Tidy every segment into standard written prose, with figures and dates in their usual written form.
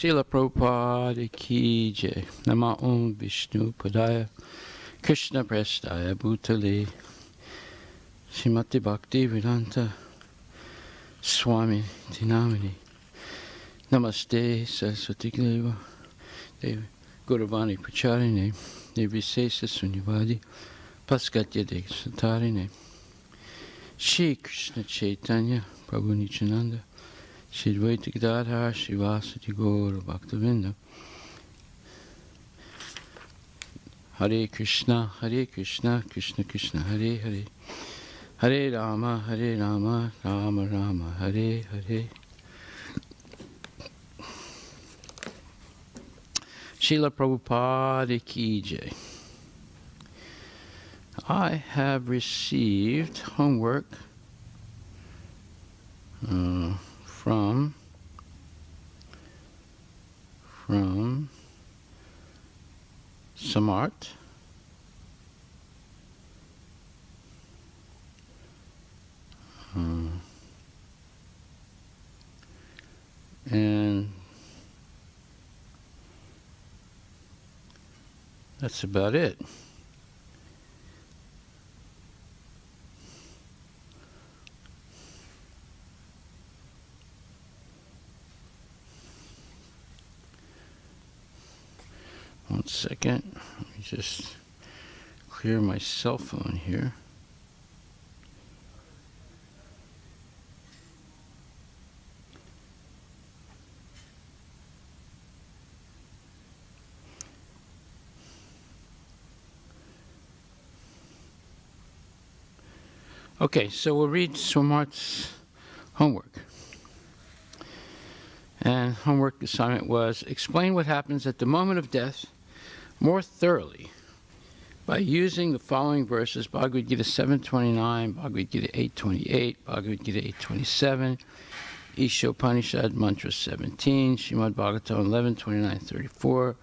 Srila Prabhupada ki jai. Nama Om Vishnu Padaya Krishna Prestaya Bhutale Srimati Bhakti Vedanta Swami Dinamini Namaste Saraswati Deva Devi Gauravani Pracharine Nirvisesa Sunyavadi Paskatya Desatarine Shri Krishna Chaitanya Prabhu Nityananda Shri Dvaita Gadadhar Srivasati Gaura Bhaktavinda Hare Krishna Krishna Krishna Hare Hare Hare Rama Rama Rama Hare Hare. Srila Prabhupada ki jai. I have received homework from Samart and that's about it. One second, let me just clear my cell phone here. Okay, so we'll read Swamart's homework. And homework assignment was, explain what happens at the moment of death more thoroughly by using the following verses: Bhagavad Gita 7:29, Bhagavad Gita 8:28, Bhagavad Gita 8:27, Ishopanishad Mantra 17, Srimad Bhagavatam 11:29-34,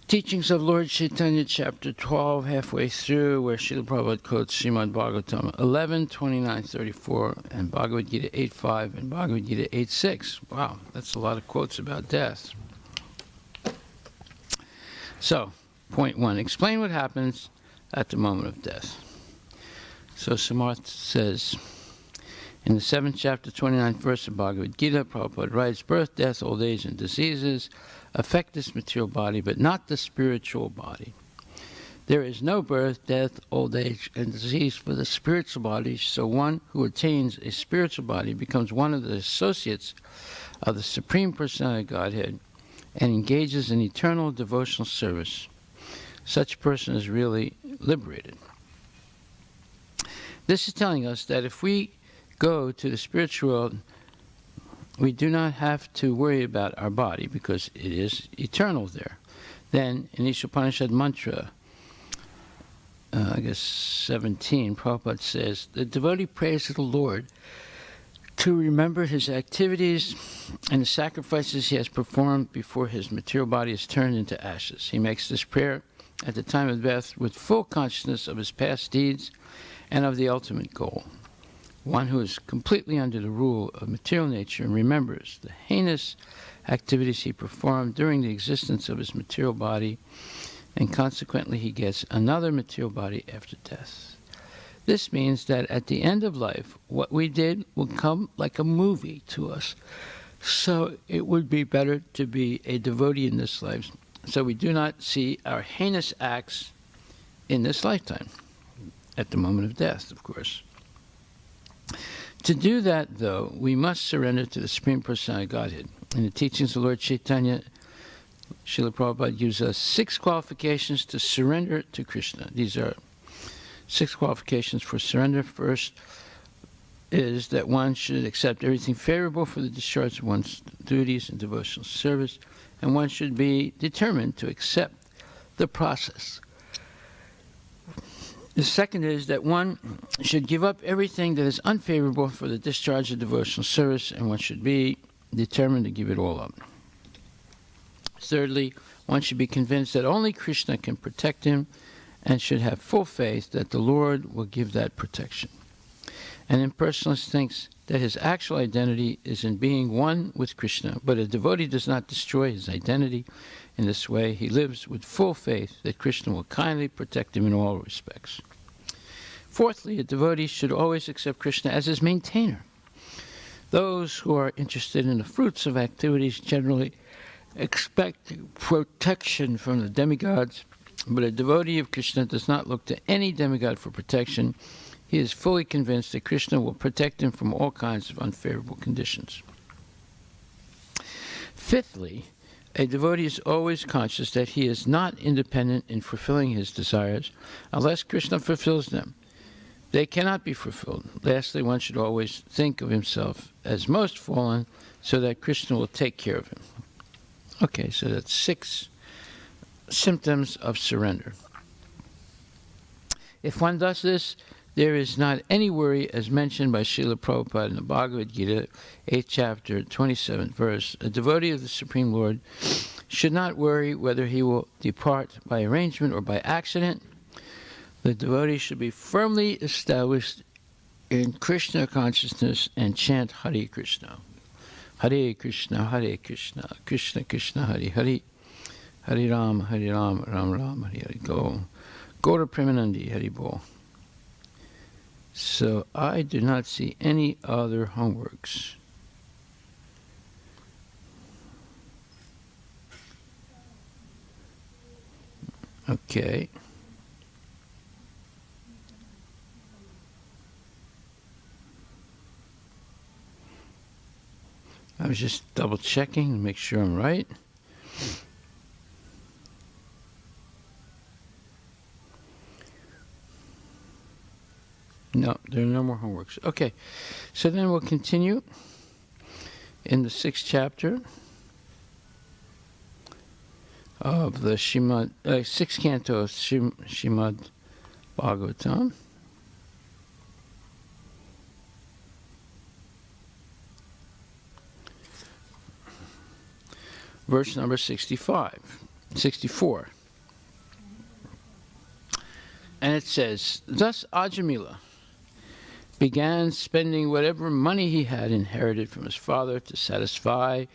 Teachings of Lord Chaitanya, chapter 12, halfway through, where Srila Prabhupada quotes Srimad Bhagavatam 11:29-34, and Bhagavad Gita 8:5 and Bhagavad Gita 8:6. Wow, that's a lot of quotes about death. So, point 1, explain what happens at the moment of death. So Samarth says, in the 7th chapter, 29th verse of Bhagavad Gita, Prabhupada writes, birth, death, old age, and diseases affect this material body, but not the spiritual body. There is no birth, death, old age, and disease for the spiritual body, so one who attains a spiritual body becomes one of the associates of the Supreme Personality of Godhead and engages in eternal devotional service. Such a person is really liberated. This is telling us that if we go to the spiritual world, we do not have to worry about our body because it is eternal there. Then in Ishopanishad Mantra, 17, Prabhupada says, the devotee prays to the Lord to remember his activities and the sacrifices he has performed before his material body is turned into ashes. He makes this prayer at the time of death with full consciousness of his past deeds and of the ultimate goal. One who is completely under the rule of material nature and remembers the heinous activities he performed during the existence of his material body, and consequently he gets another material body after death. This means that at the end of life, what we did will come like a movie to us. So it would be better to be a devotee in this life, so we do not see our heinous acts in this lifetime, at the moment of death, of course. To do that, though, we must surrender to the Supreme Personality of Godhead. In the teachings of Lord Chaitanya, Srila Prabhupada gives us 6 qualifications to surrender to Krishna. These are 6 qualifications for surrender. First is that one should accept everything favorable for the discharge of one's duties and devotional service, and one should be determined to accept the process. The second is that one should give up everything that is unfavorable for the discharge of devotional service, and one should be determined to give it all up. Thirdly, one should be convinced that only Krishna can protect him and should have full faith that the Lord will give that protection. An impersonalist thinks that his actual identity is in being one with Krishna, but a devotee does not destroy his identity. In this way, he lives with full faith that Krishna will kindly protect him in all respects. Fourthly, a devotee should always accept Krishna as his maintainer. Those who are interested in the fruits of activities generally expect protection from the demigods, but a devotee of Krishna does not look to any demigod for protection. He is fully convinced that Krishna will protect him from all kinds of unfavorable conditions. Fifthly, a devotee is always conscious that he is not independent in fulfilling his desires unless Krishna fulfills them. They cannot be fulfilled. Lastly, one should always think of himself as most fallen so that Krishna will take care of him. Okay, so that's 6 symptoms of surrender. If one does this, there is not any worry, as mentioned by Srila Prabhupada in the Bhagavad Gita, 8th chapter, 27th verse. A devotee of the Supreme Lord should not worry whether he will depart by arrangement or by accident. The devotee should be firmly established in Krishna consciousness and chant Hare Krishna. Hare Krishna, Hare Krishna, Krishna Krishna, Hare Hare, Hare Rama, Ram Ram, Hare Hare. Go to Premanandi, Hare Bol. So I do not see any other homeworks. Okay. I was just double checking to make sure I'm right. No, there are no more homeworks. Okay, so then we'll continue in the 6th chapter of the 6th canto of Srimad Bhagvatam. Verse number 64. And it says, thus Ajamila began spending whatever money he had inherited from his father to satisfy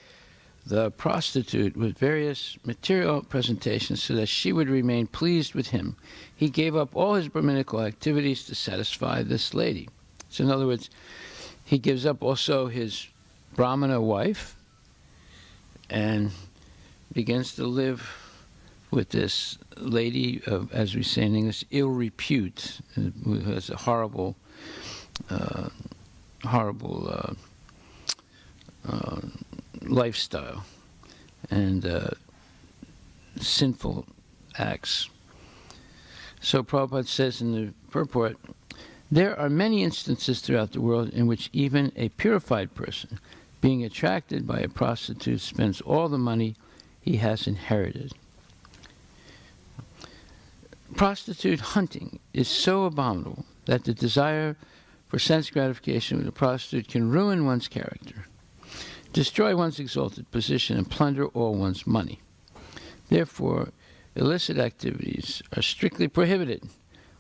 the prostitute with various material presentations so that she would remain pleased with him. He gave up all his Brahminical activities to satisfy this lady. So in other words, he gives up also his Brahmana wife and begins to live with this lady of, as we say in English, ill repute, who has a horrible lifestyle and sinful acts. So Prabhupada says in the purport, there are many instances throughout the world in which even a purified person, being attracted by a prostitute, spends all the money he has inherited. Prostitute hunting is so abominable that the desire for sense gratification with a prostitute can ruin one's character, destroy one's exalted position, and plunder all one's money. Therefore, illicit activities are strictly prohibited.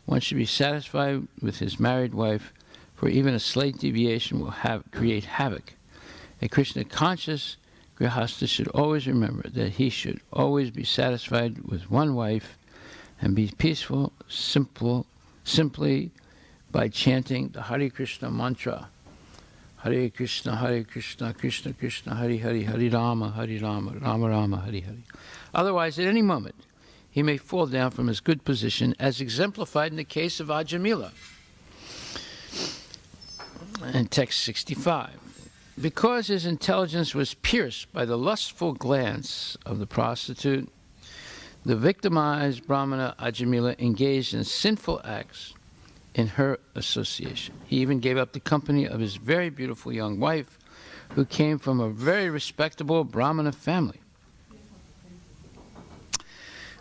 One should be satisfied with his married wife, for even a slight deviation will create havoc. A Krishna-conscious Grihastha should always remember that he should always be satisfied with one wife and be peaceful simply by chanting the Hare Krishna mantra. Hare Krishna, Krishna Krishna, Hare Hare, Hare Rama, Rama Rama, Hare Hare. Otherwise, at any moment, he may fall down from his good position, as exemplified in the case of Ajamila. In text 65. Because his intelligence was pierced by the lustful glance of the prostitute, the victimized Brahmana Ajamila engaged in sinful acts in her association. He even gave up the company of his very beautiful young wife, who came from a very respectable Brahmana family.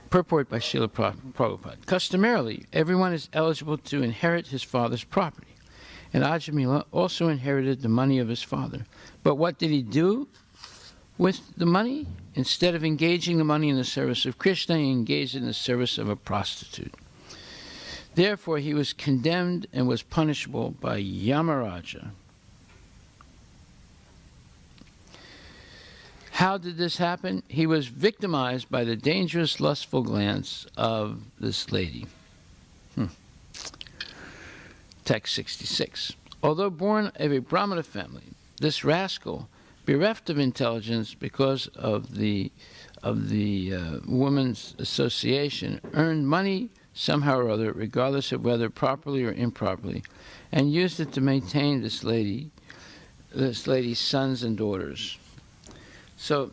Purport by Srila Prabhupada. Customarily, everyone is eligible to inherit his father's property. And Ajamila also inherited the money of his father. But what did he do with the money? Instead of engaging the money in the service of Krishna, he engaged in the service of a prostitute. Therefore, he was condemned and was punishable by Yamaraja. How did this happen? He was victimized by the dangerous, lustful glance of this lady. Text 66. Although born of a Brahmana family, this rascal, bereft of intelligence because of the woman's association, earned money somehow or other, regardless of whether properly or improperly, and used it to maintain this lady's sons and daughters. So,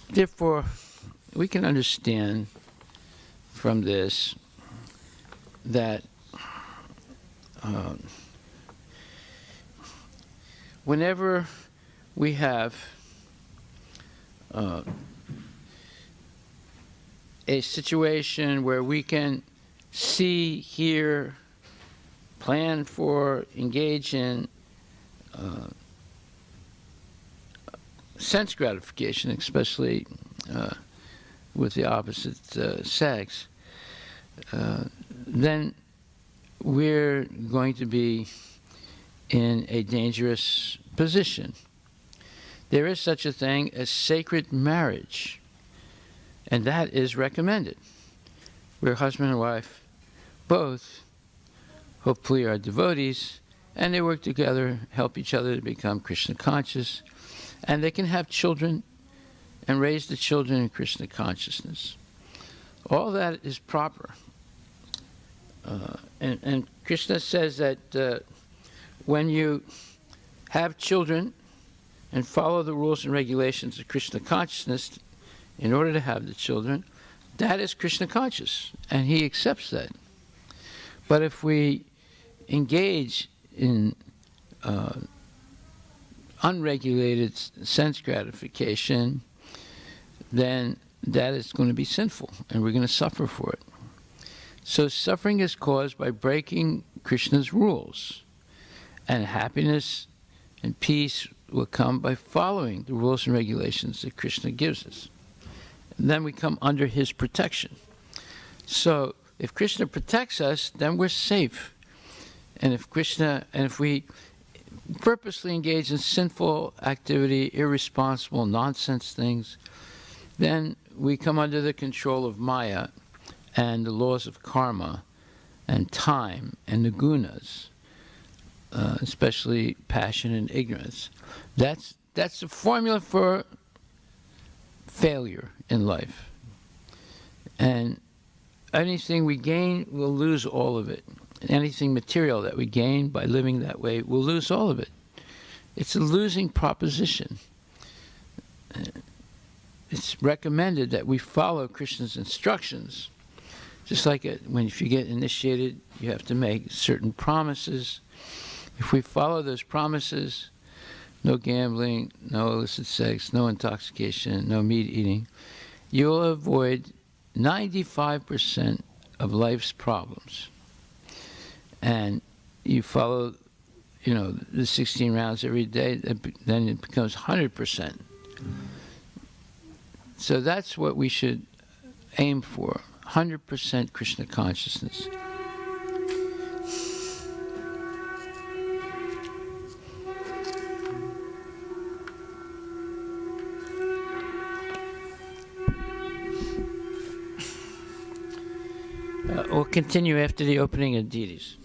therefore, we can understand from this that whenever we have a situation where we can see, hear, plan for, engage in sense gratification, especially with the opposite sex, then we're going to be in a dangerous position. There is such a thing as sacred marriage, and that is recommended, where husband and wife both hopefully are devotees, and they work together, help each other to become Krishna conscious, and they can have children and raise the children in Krishna consciousness. All that is proper. And Krishna says that when you have children and follow the rules and regulations of Krishna consciousness in order to have the children, that is Krishna conscious, and he accepts that. But if we engage in unregulated sense gratification, then that is going to be sinful, and we're going to suffer for it. So suffering is caused by breaking Krishna's rules, and happiness and peace will come by following the rules and regulations that Krishna gives us. And then we come under his protection. So if Krishna protects us, then we're safe. And if we purposely engage in sinful activity, irresponsible, nonsense things, then we come under the control of Maya and the laws of karma and time and the gunas, especially passion and ignorance. That's the formula for failure in life. And anything we gain, we'll lose all of it. Anything material that we gain by living that way, we'll lose all of it. It's a losing proposition. It's recommended that we follow Krishna's instructions. Just like if you get initiated, you have to make certain promises. If we follow those promises, no gambling, no illicit sex, no intoxication, no meat eating, you'll avoid 95% of life's problems. And you follow, the 16 rounds every day, then it becomes 100%. So that's what we should aim for, 100% Krishna consciousness. We'll continue after the opening of deities.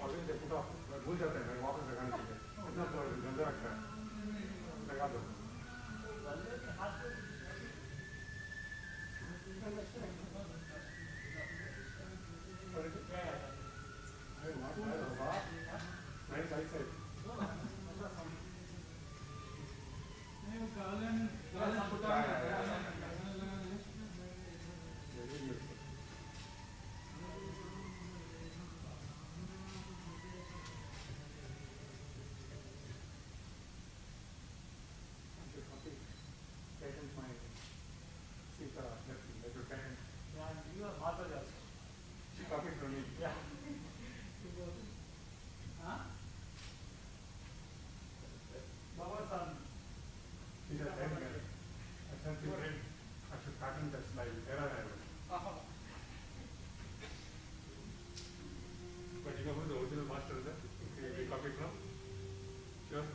always they put off, भूल जाते हैं वापस लगाने के लिए इतना तो गंदा रखता है लगा दो Nice eyesight. But you know who the original master is? You copy from? Sure.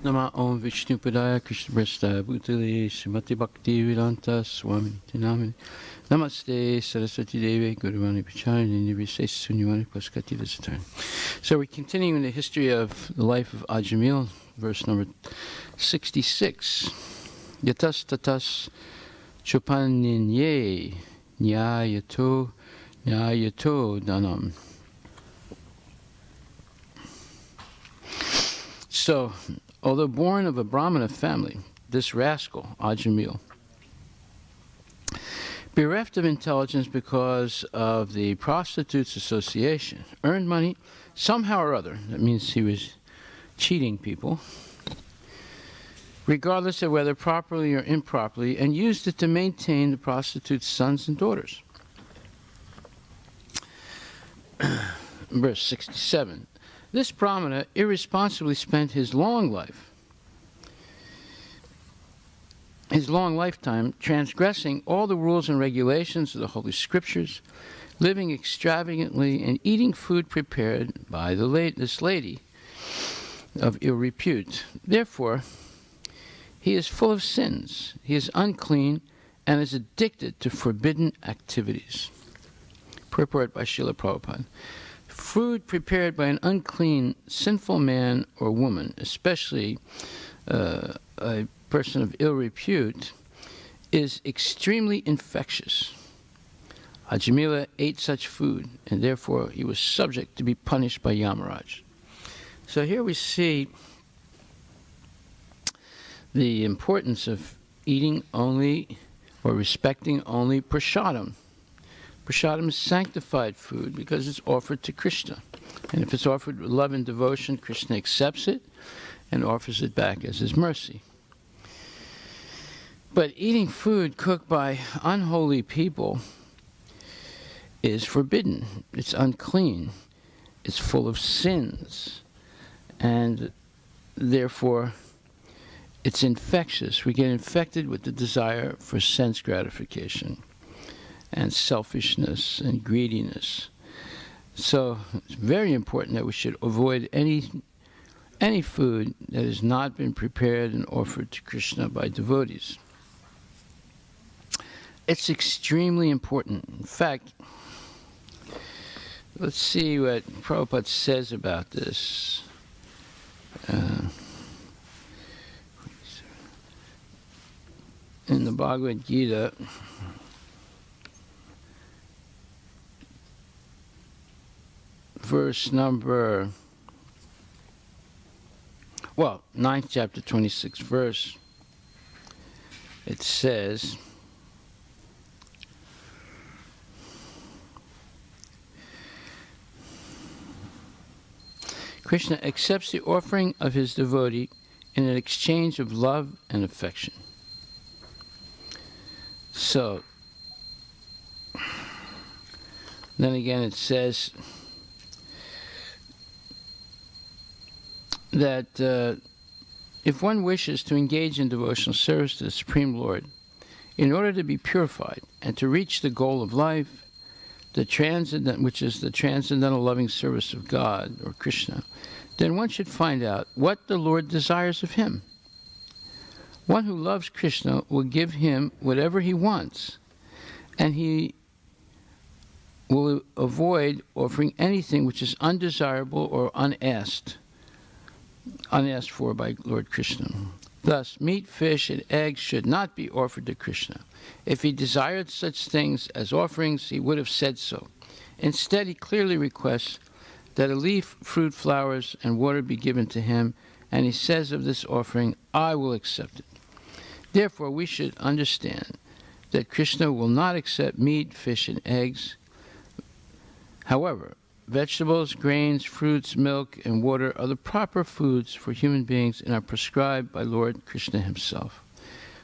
Nama Om Vishnu Padaya Krishna Prestaya Bhutale Srimati Bhakti Vedanta Swami Tinamini Namaste Saraswati Devi Guruvani Pacharani Nirvise Sunyavani Paskati. This turn. So we're continuing the history of the life of Ajamil, verse number 66. Yatas tatas chopaninye nyayato danam. So, although born of a Brahmana family, this rascal, Ajamil, bereft of intelligence because of the prostitutes' association, earned money somehow or other. That means he was cheating people, regardless of whether properly or improperly, and used it to maintain the prostitutes' sons and daughters. verse 67. This Brahmana irresponsibly spent his long lifetime transgressing all the rules and regulations of the Holy Scriptures, living extravagantly and eating food prepared by this lady of ill repute. Therefore, he is full of sins, he is unclean, and is addicted to forbidden activities. Purport by Srila Prabhupada. Food prepared by an unclean, sinful man or woman, especially a person of ill repute, is extremely infectious. Ajamila ate such food, and therefore he was subject to be punished by Yamaraj. So here we see the importance of eating only or respecting only prasadam. Prasadam is sanctified food because it's offered to Krishna. And if it's offered with love and devotion, Krishna accepts it and offers it back as his mercy. But eating food cooked by unholy people is forbidden. It's unclean. It's full of sins. And therefore, it's infectious. We get infected with the desire for sense gratification and selfishness and greediness. So it's very important that we should avoid any food that has not been prepared and offered to Krishna by devotees. It's extremely important. In fact, let's see what Prabhupada says about this. In the Bhagavad Gita, verse number, 9th chapter, 26th verse, it says, Krishna accepts the offering of his devotee in an exchange of love and affection. So, then again it says that if one wishes to engage in devotional service to the Supreme Lord, in order to be purified and to reach the goal of life, which is the transcendental loving service of God or Krishna, then one should find out what the Lord desires of him. One who loves Krishna will give him whatever he wants, and he will avoid offering anything which is undesirable or unasked for by Lord Krishna. Thus, meat, fish, and eggs should not be offered to Krishna. If he desired such things as offerings, he would have said so. Instead, he clearly requests that a leaf, fruit, flowers, and water be given to him, and he says of this offering, I will accept it. Therefore, we should understand that Krishna will not accept meat, fish, and eggs. However, vegetables, grains, fruits, milk, and water are the proper foods for human beings and are prescribed by Lord Krishna himself.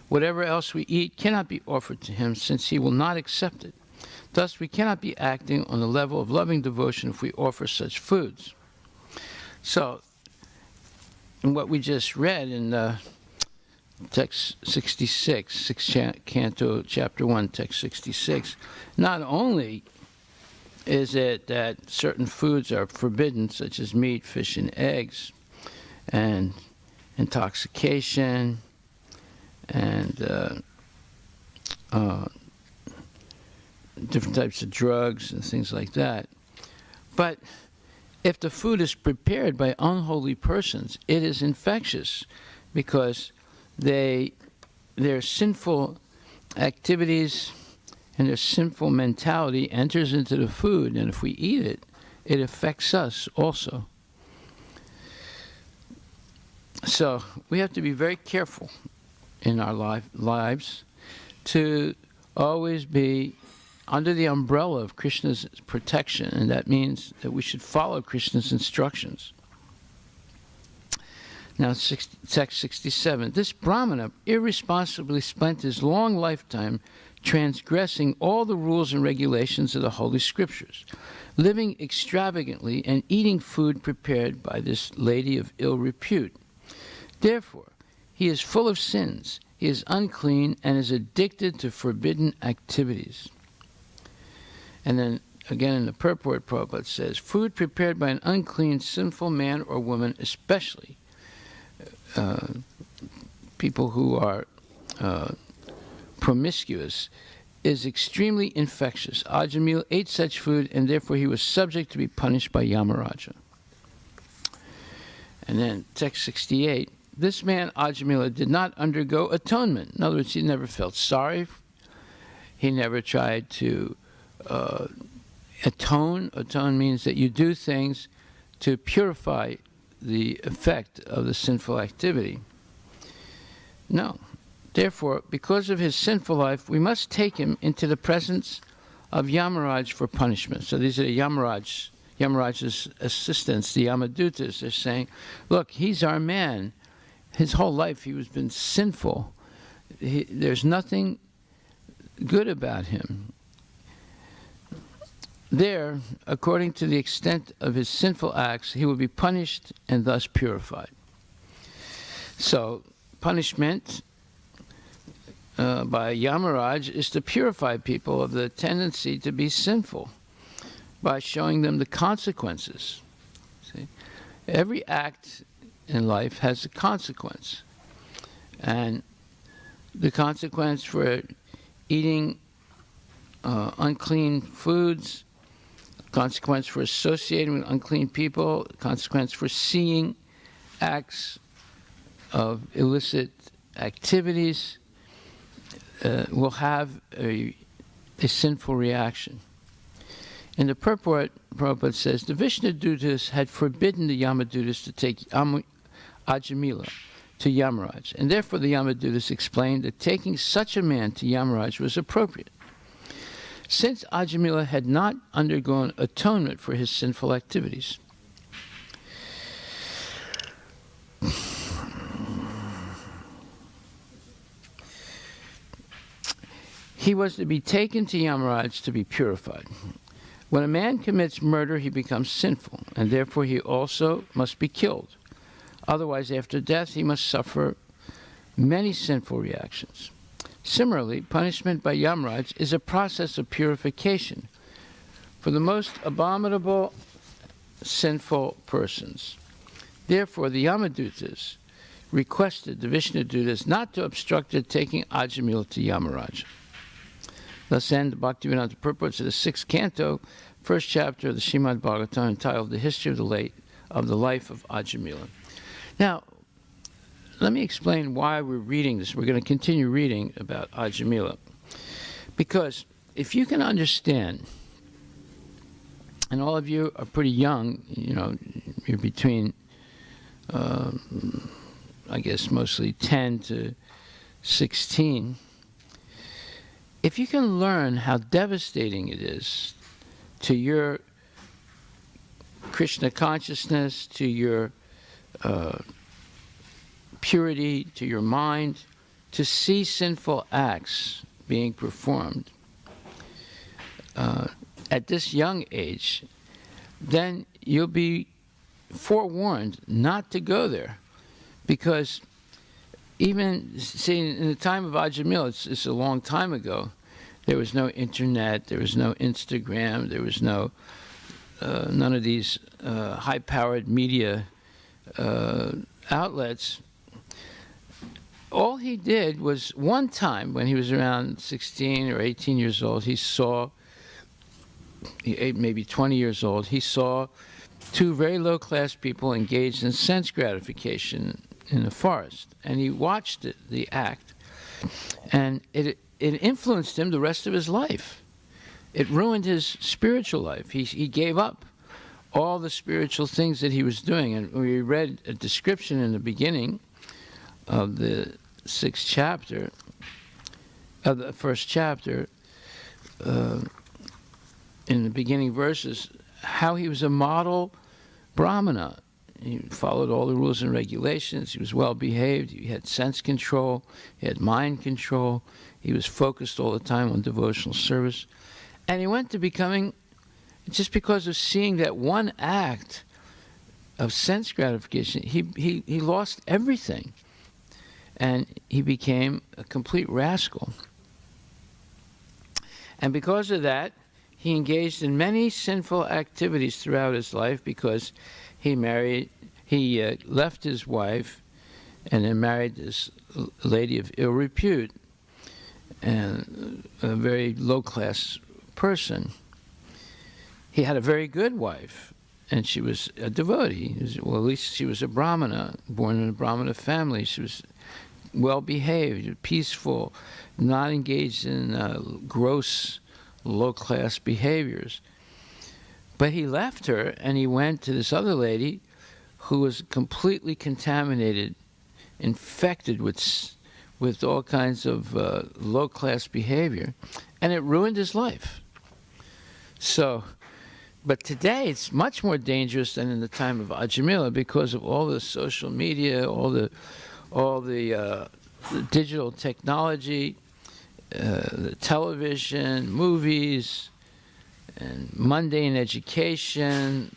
Whatever else we eat cannot be offered to him, since he will not accept it. Thus, we cannot be acting on the level of loving devotion if we offer such foods. So, in what we just read in text 66, 6th canto, chapter 1, text 66, not only is it that certain foods are forbidden, such as meat, fish, and eggs, and intoxication, and different types of drugs and things like that. But if the food is prepared by unholy persons, it is infectious because their sinful activities and their sinful mentality enters into the food, and if we eat it, it affects us also. So we have to be very careful in our lives to always be under the umbrella of Krishna's protection, and that means that we should follow Krishna's instructions. Now, text 67. This Brahmana irresponsibly spent his long lifetime transgressing all the rules and regulations of the Holy Scriptures, living extravagantly and eating food prepared by this lady of ill repute. Therefore, he is full of sins, he is unclean, and is addicted to forbidden activities. And then, again, in the purport, Prabhupada says, food prepared by an unclean, sinful man or woman, especially people who are promiscuous, is extremely infectious. Ajamila ate such food, and therefore he was subject to be punished by Yamaraja. And then, text 68, this man, Ajamila, did not undergo atonement. In other words, he never felt sorry. He never tried to atone. Atone means that you do things to purify the effect of the sinful activity. No. Therefore, because of his sinful life, we must take him into the presence of Yamaraj for punishment. So these are Yamaraj's assistants, the Yamadutas. They're saying, look, he's our man. His whole life he was been sinful. There's nothing good about him. There, according to the extent of his sinful acts, he will be punished and thus purified. So, punishment by Yamaraj is to purify people of the tendency to be sinful by showing them the consequences. See? Every act in life has a consequence. And the consequence for eating unclean foods, consequence for associating with unclean people, consequence for seeing acts of illicit activities will have a sinful reaction. In the purport, Prabhupada says, the Vishnu-dutas had forbidden the Yamadutas to take Ajamila to Yamaraj, and therefore the Yamadutas explained that taking such a man to Yamaraj was appropriate. Since Ajamila had not undergone atonement for his sinful activities. He was to be taken to Yamaraj to be purified. When a man commits murder, he becomes sinful, and therefore he also must be killed. Otherwise, after death, he must suffer many sinful reactions. Similarly, punishment by Yamaraj is a process of purification for the most abominable sinful persons. Therefore, the Yamadutas requested the Vishnu-dutas not to obstruct their taking Ajamila to Yamaraj. Thus end the Bhaktivedanta purports of the 6th canto, 1st chapter of the Srimad Bhagvatam, entitled The History of the Life of Ajamila. Now, let me explain why we're reading this. We're going to continue reading about Ajamila. Because if you can understand, and all of you are pretty young, you know, you're between, I guess, mostly 10 to 16, if you can learn how devastating it is to your Krishna consciousness, to your purity, to your mind, to see sinful acts being performed at this young age, then you'll be forewarned not to go there. Because even, see, in the time of Ajamila, it's a long time ago, there was no internet, there was no Instagram, there was no, none of these high-powered media outlets. All he did was, one time when he was around 16 or 18 years old, he saw, maybe 20 years old, he saw two very low-class people engaged in sense gratification in the forest. And he watched the act, and it influenced him the rest of his life. It ruined his spiritual life. He gave up all the spiritual things that he was doing. And we read a description in the beginning of the 6th chapter, of the 1st chapter, in the beginning verses, how he was a model Brahmana. He followed all the rules and regulations. He was well behaved. He had sense control. He had mind control. He was focused all the time on devotional service. And he went to becoming, just because of seeing that one act of sense gratification, he lost everything. And he became a complete rascal. And because of that, he engaged in many sinful activities throughout his life, because he left his wife and then married this lady of ill repute and a very low-class person. He had a very good wife, and she was a devotee. Well, at least she was a Brahmana, born in a Brahmana family. She was well-behaved, peaceful, not engaged in gross, low-class behaviors. But he left her, and he went to this other lady who was completely contaminated, infected with all kinds of low-class behavior, and it ruined his life. So, but today it's much more dangerous than in the time of Ajamila, because of all the social media, all the digital technology, the television, movies, and mundane education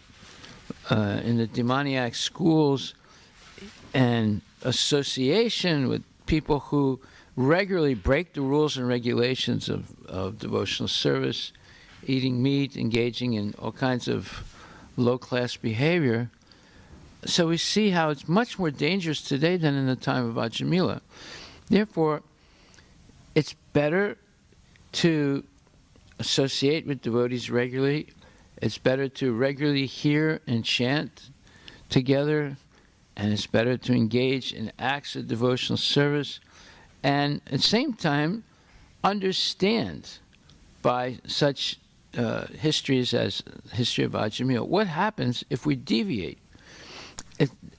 in the demoniac schools, and association with people who regularly break the rules and regulations of devotional service, eating meat, engaging in all kinds of low-class behavior. So we see how it's much more dangerous today than in the time of Ajamila. Therefore, it's better to associate with devotees regularly. It's better to regularly hear and chant together, and it's better to engage in acts of devotional service, and at the same time understand by such histories as history of Ajamila what happens if we deviate.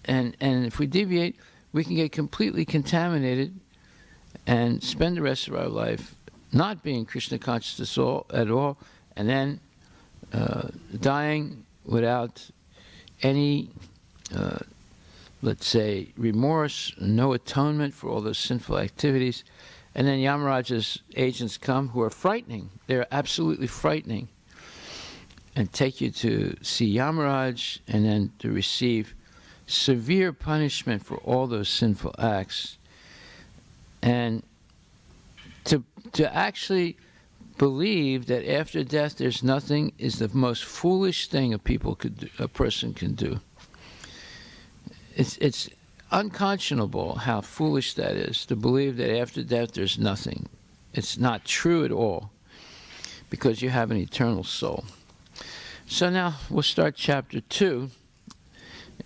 And if we deviate, we can get completely contaminated and spend the rest of our life not being Krishna conscious at all, and then dying without any, let's say, remorse, no atonement for all those sinful activities. And then Yamaraj's agents come, who are frightening. They're absolutely frightening, and take you to see Yamaraj, and then to receive severe punishment for all those sinful acts. And to actually believe that after death there's nothing is the most foolish thing a person can do. It's unconscionable how foolish that is, to believe that after death there's nothing. It's not true at all, because you have an eternal soul. So now we'll start chapter 2,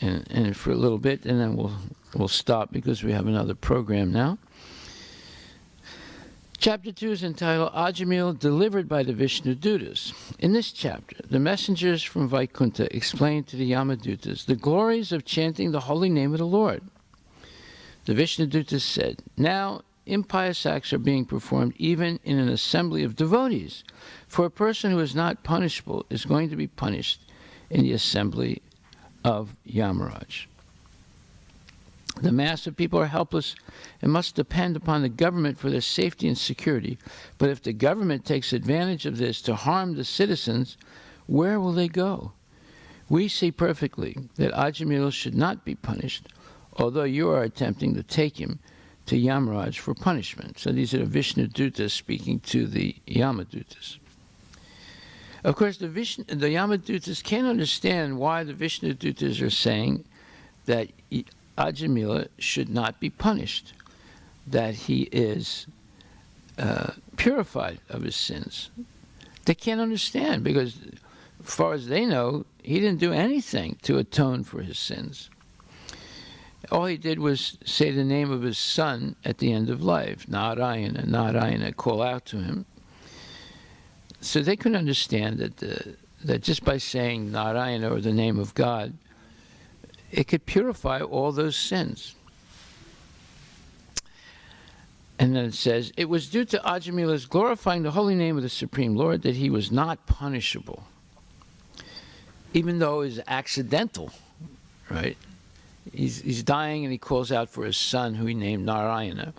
and for a little bit, and then we'll stop, because we have another program now. Chapter 2 is entitled Ajamila Delivered by the Vishnu Dutas. In this chapter, the messengers from Vaikuntha explained to the Yamadutas the glories of chanting the holy name of the Lord. The Vishnu Dutas said, "Now impious acts are being performed even in an assembly of devotees, for a person who is not punishable is going to be punished in the assembly of Yamaraj. The mass of people are helpless and must depend upon the government for their safety and security. But if the government takes advantage of this to harm the citizens, where will they go? We see perfectly that Ajamila should not be punished, although you are attempting to take him to Yamaraj for punishment." So these are the Vishnu Dutas speaking to the Yamadutas. Of course, the Yamadutas can't understand why the Vishnu Dutas are saying that Ajamila should not be punished, that he is purified of his sins. They can't understand, because as far as they know, he didn't do anything to atone for his sins. All he did was say the name of his son at the end of life, Narayana, Narayana, call out to him. So they couldn't understand that just by saying Narayana, or the name of God, it could purify all those sins. And then it says, "It was due to Ajamila's glorifying the holy name of the Supreme Lord that he was not punishable, even though it was accidental. right? He's dying, and he calls out for his son, who he named Narayana.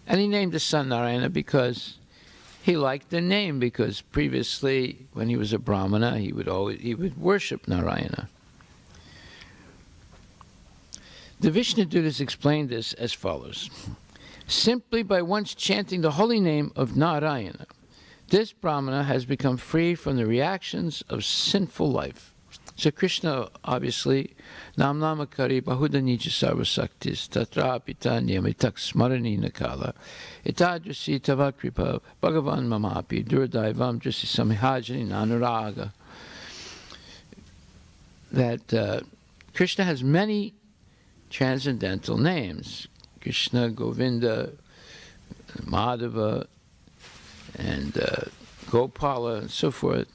And he named his son Narayana because he liked the name, because previously, when he was a Brahmana, he would worship Narayana. The Vishnu Dutas explained this as follows. Simply by once chanting the holy name of Narayana, this Brahmana has become free from the reactions of sinful life. So Krishna, obviously, Nam Namakari Bahuda Nija Sarvasaktis Tatra Pita Niyamitak Smarani Nakala Itadrasi Tavakripa Bhagavan Mamapi Duradaivam Drasi Samihajani Nanuraga. That Krishna has many transcendental names. Krishna, Govinda, Madhava, and Gopala, and so forth.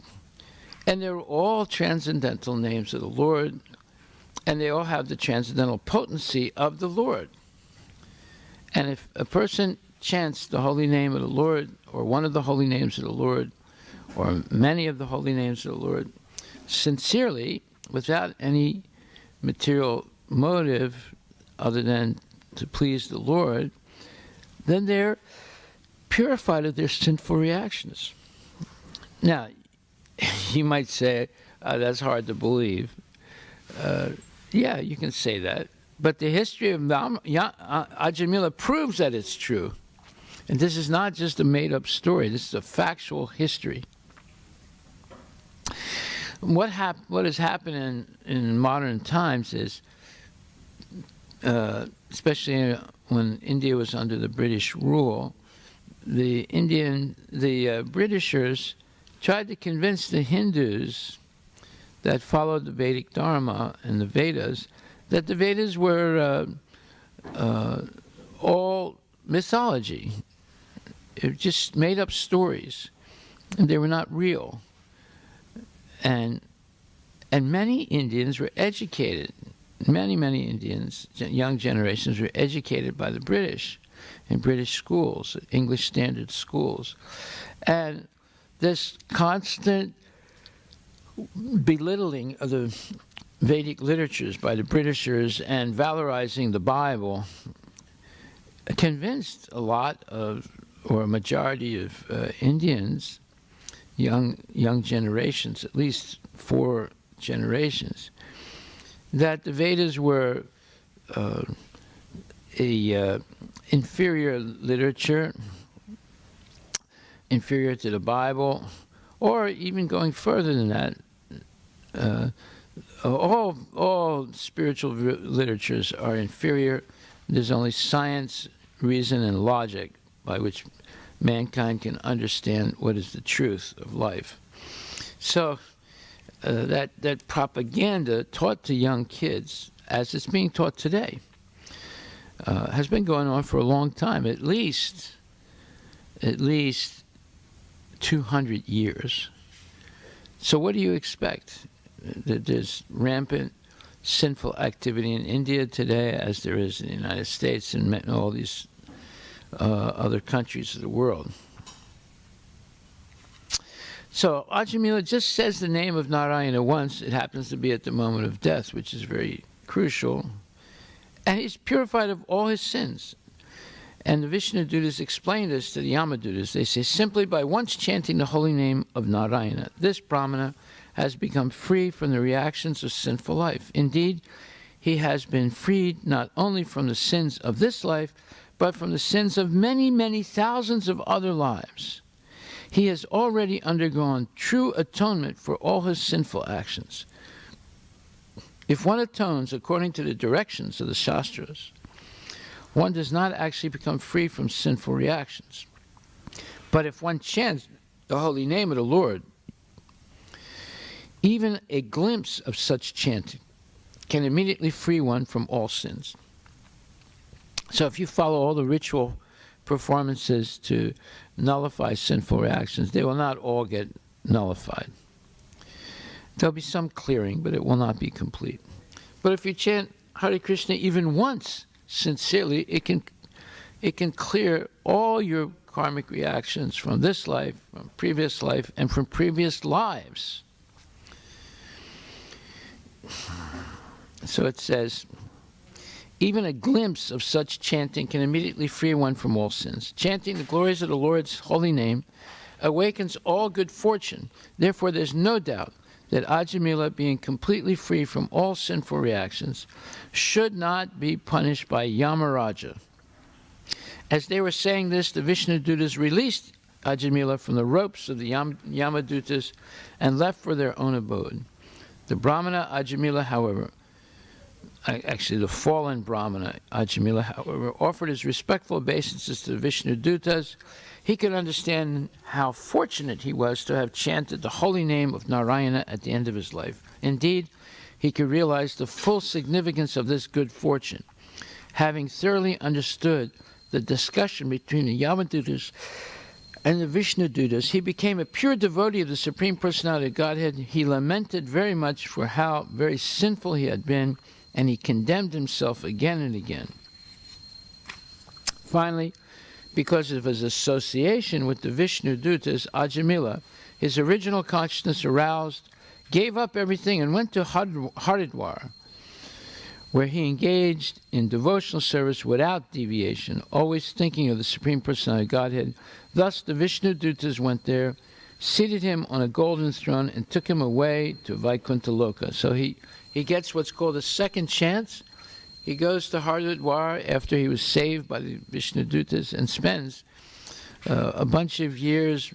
And they're all transcendental names of the Lord, and they all have the transcendental potency of the Lord. And if a person chants the holy name of the Lord, or one of the holy names of the Lord, or many of the holy names of the Lord, sincerely, without any material motive other than to please the Lord, then they're purified of their sinful reactions. Now, you might say, that's hard to believe. Yeah, you can say that. But the history of Ajamila proves that it's true. And this is not just a made-up story. This is a factual history. What has happened in modern times is, especially when India was under the British rule, the Britishers tried to convince the Hindus that followed the Vedic Dharma and the Vedas that the Vedas were all mythology. It was just made up stories, and they were not real. And many Indians were educated. Many Indians, young generations, were educated by the British in British schools, English standard schools. And this constant belittling of the Vedic literatures by the Britishers and valorizing the Bible convinced a lot of, or a majority of Indians, young generations, at least 4 generations, that the Vedas were inferior literature, inferior to the Bible, or even going further than that, all spiritual literatures are inferior. There's only science, reason, and logic by which mankind can understand what is the truth of life. So that propaganda taught to young kids, as it's being taught today, has been going on for a long time, at least 200 years. So what do you expect? There's rampant sinful activity in India today, as there is in the United States and all these other countries of the world. So Ajamila just says the name of Narayana once. It happens to be at the moment of death, which is very crucial. And he's purified of all his sins. And the Vishnu Dutas explain this to the Yama Dutas. They say, simply by once chanting the holy name of Narayana, this Brahmana has become free from the reactions of sinful life. Indeed, he has been freed not only from the sins of this life, but from the sins of many, many thousands of other lives. He has already undergone true atonement for all his sinful actions. If one atones according to the directions of the Shastras, one does not actually become free from sinful reactions. But if one chants the holy name of the Lord, even a glimpse of such chanting can immediately free one from all sins. So if you follow all the ritual performances to nullify sinful reactions, they will not all get nullified. There'll be some clearing, but it will not be complete. But if you chant Hare Krishna even once, sincerely, it can clear all your karmic reactions from this life, from previous life, and from previous lives. So it says, even a glimpse of such chanting can immediately free one from all sins. Chanting the glories of the Lord's holy name awakens all good fortune. Therefore, there's no doubt that Ajamila, being completely free from all sinful reactions, should not be punished by Yamaraja. As they were saying this, the Vishnudutas released Ajamila from the ropes of the Yamadutas and left for their own abode. The Brahmana Ajamila, however, actually the fallen Brahmana Ajamila, however, offered his respectful obeisances to the Vishnudutas. He could understand how fortunate he was to have chanted the holy name of Narayana at the end of his life. Indeed, he could realize the full significance of this good fortune. Having thoroughly understood the discussion between the Yamadutas and the Vishnudutas, he became a pure devotee of the Supreme Personality of Godhead. He lamented very much for how very sinful he had been, and he condemned himself again and again. Finally, because of his association with the Vishnudutas, Ajamila, his original consciousness aroused, gave up everything and went to Haridwar, where he engaged in devotional service without deviation, always thinking of the Supreme Personality of Godhead. Thus the Vishnudutas went there, seated him on a golden throne, and took him away to Vaikuntha Loka. So he gets what's called a second chance. He goes to Haridwar after he was saved by the Vishnudutas and spends a bunch of years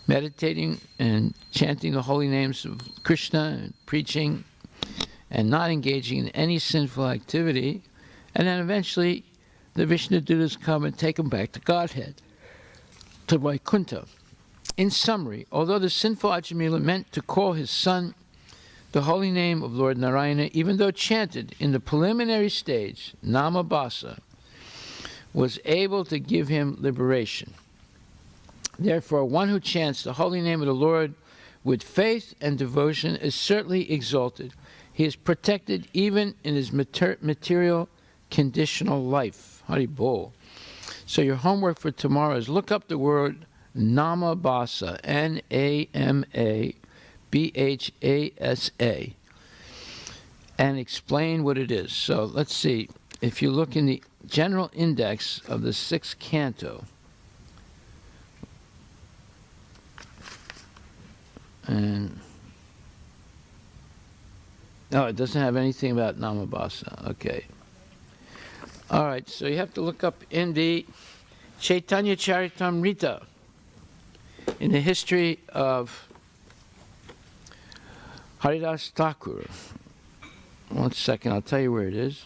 meditating and chanting the holy names of Krishna and preaching and not engaging in any sinful activity. And then eventually the Vishnudutas come and take him back to Godhead, to Vaikuntha. In summary, although the sinful Ajamila meant to call his son the holy name of Lord Narayana, even though chanted in the preliminary stage, Namabhasa, was able to give him liberation. Therefore, one who chants the holy name of the Lord with faith and devotion is certainly exalted. He is protected even in his material conditional life. Hari Bol. So your homework for tomorrow is look up the word Namabhasa, Namabhasa, and explain what it is. So let's see. If you look in the general index of the 6th canto, and no, it doesn't have anything about Namabhasa. Okay. All right, so you have to look up in the Chaitanya Charitamrita, in the history of Haridas Thakur. One second, I'll tell you where it is.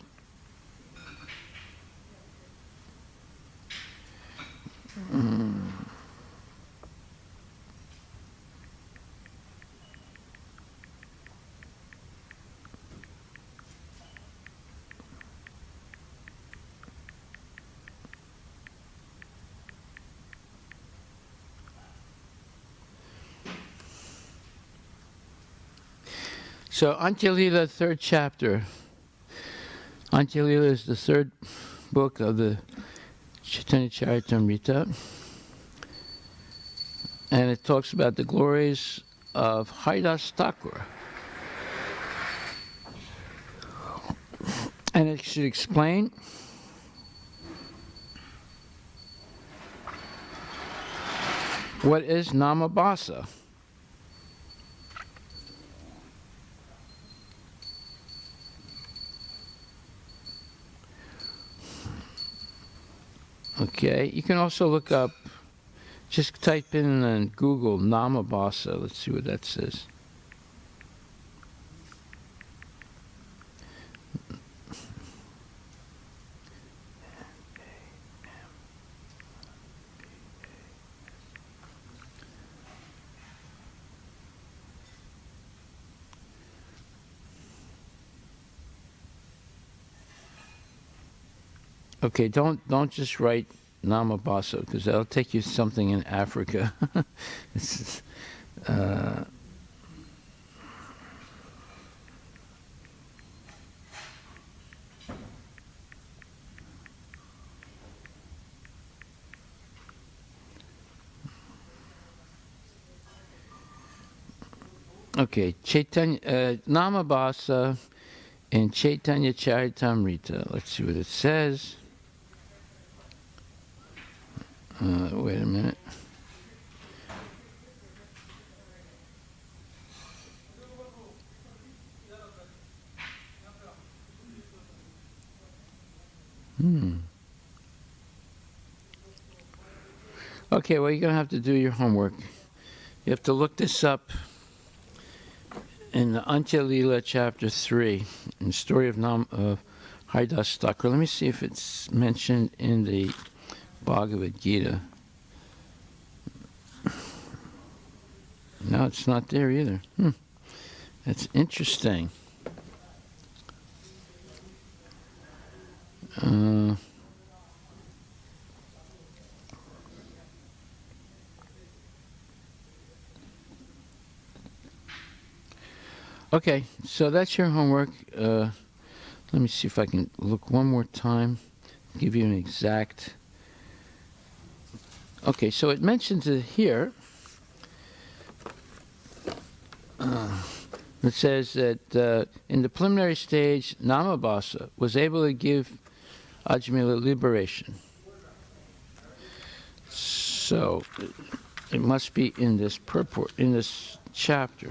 So, Antya-lila, 3rd chapter. Antya-lila is the 3rd book of the Chaitanya Charitamrita. And it talks about the glories of Haridas Thakur. And it should explain what is Namabhasa. Okay, you can also look up, just type in on Google Namabhasa. Let's see what that says. Okay, don't just write Namabhasa, because that'll take you something in Africa. This is, okay, Chaitanya Namabhasa in Chaitanya Charitamrita. Let's see what it says. Wait a minute. Okay, well, you're going to have to do your homework. You have to look this up in the Antya Lila chapter 3, in the story of Haridas Thakur. Let me see if it's mentioned in the Bhagavad Gita. No, it's not there either. That's interesting. Okay, so that's your homework. Let me see if I can look one more time, give you an exact. Okay, so it mentions it here. It says that in the preliminary stage, Namabhasa was able to give Ajamila liberation. So it must be in this purport, in this chapter.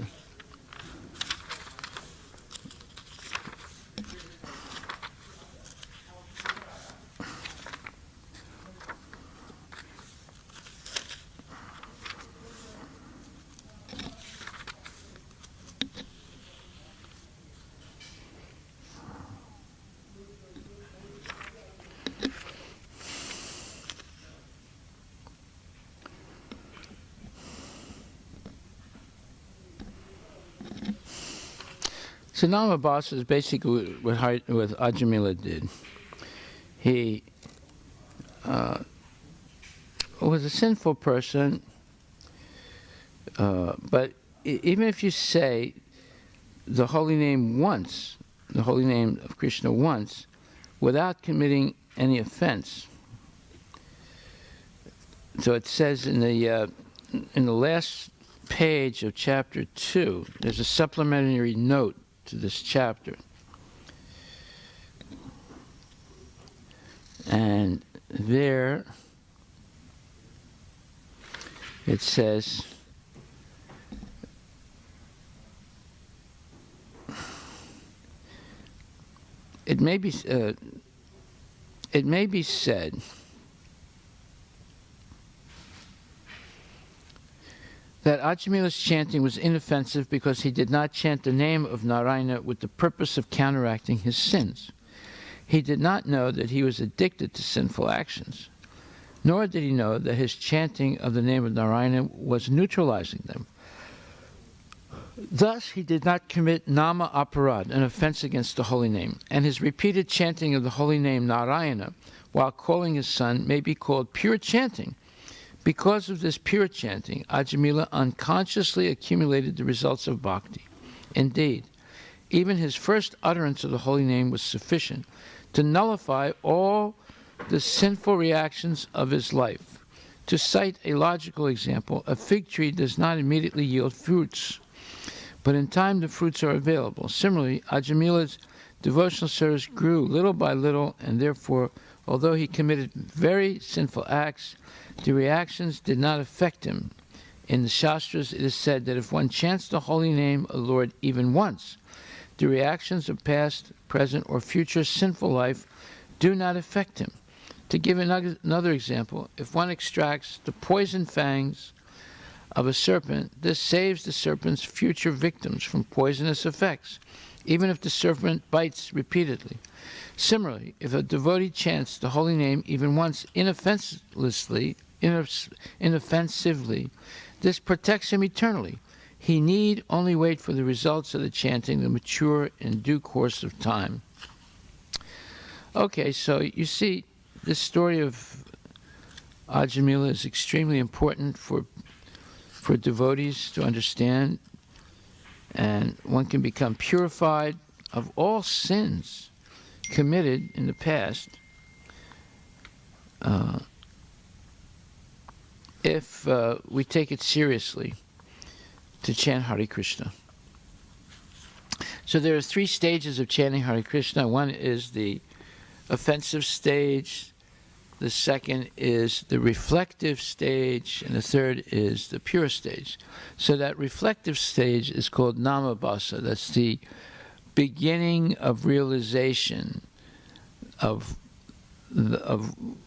So Namabhasa is basically what Ajamila did. He was a sinful person, but even if you say the holy name once, the holy name of Krishna once, without committing any offense. So it says in the last page of chapter 2, there's a supplementary note to this chapter. And there it says, it may be said that Ajamila's chanting was inoffensive because he did not chant the name of Narayana with the purpose of counteracting his sins. He did not know that he was addicted to sinful actions, nor did he know that his chanting of the name of Narayana was neutralizing them. Thus, he did not commit nama aparad, an offense against the holy name, and his repeated chanting of the holy name Narayana while calling his son may be called pure chanting. Because of this pure chanting, Ajamila unconsciously accumulated the results of bhakti. Indeed, even his first utterance of the holy name was sufficient to nullify all the sinful reactions of his life. To cite a logical example, a fig tree does not immediately yield fruits, but in time the fruits are available. Similarly, Ajamila's devotional service grew little by little, and therefore, although he committed very sinful acts, the reactions did not affect him. In the Shastras, it is said that if one chants the holy name of the Lord even once, the reactions of past, present, or future sinful life do not affect him. To give another example, if one extracts the poison fangs of a serpent, this saves the serpent's future victims from poisonous effects, even if the serpent bites repeatedly. Similarly, if a devotee chants the holy name even once inoffensively, this protects him eternally. He need only wait for the results of the chanting to mature in due course of time. Okay, so you see, this story of Ajamila is extremely important for devotees to understand, and one can become purified of all sins committed in the past if we take it seriously to chant Hare Krishna. So there are 3 stages of chanting Hare Krishna. One is the offensive stage, the second is the reflective stage, and the third is the pure stage. So that reflective stage is called Namabhasa. That's the beginning of realization of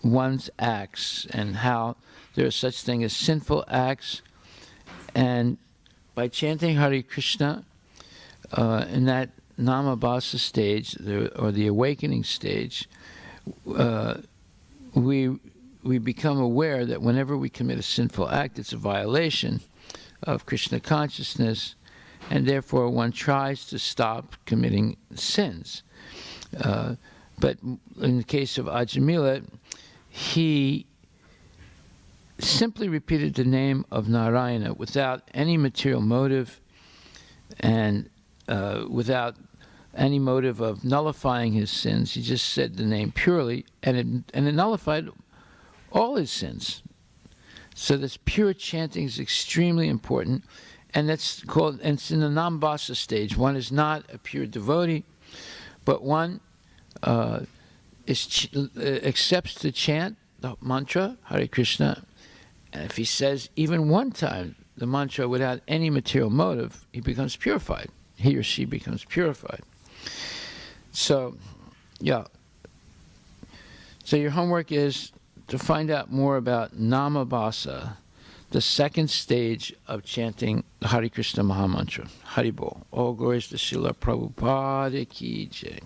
one's acts and how there is such thing as sinful acts. And by chanting Hare Krishna in that Namabhasa stage, or the awakening stage, we become aware that whenever we commit a sinful act, it's a violation of Krishna consciousness, and therefore one tries to stop committing sins. But in the case of Ajamila, he simply repeated the name of Narayana without any material motive and without any motive of nullifying his sins. He just said the name purely, and it nullified all his sins. So this pure chanting is extremely important, and that's called, and it's in the Namabhasa stage. One is not a pure devotee, but one accepts to chant the mantra, Hare Krishna, and if he says even one time the mantra without any material motive, he becomes purified. He or she becomes purified. So, yeah. So your homework is to find out more about Namabhasa, the second stage of chanting the Hare Krishna Mahamantra. Haribol. All glories to Srila Prabhupada Ki Jai.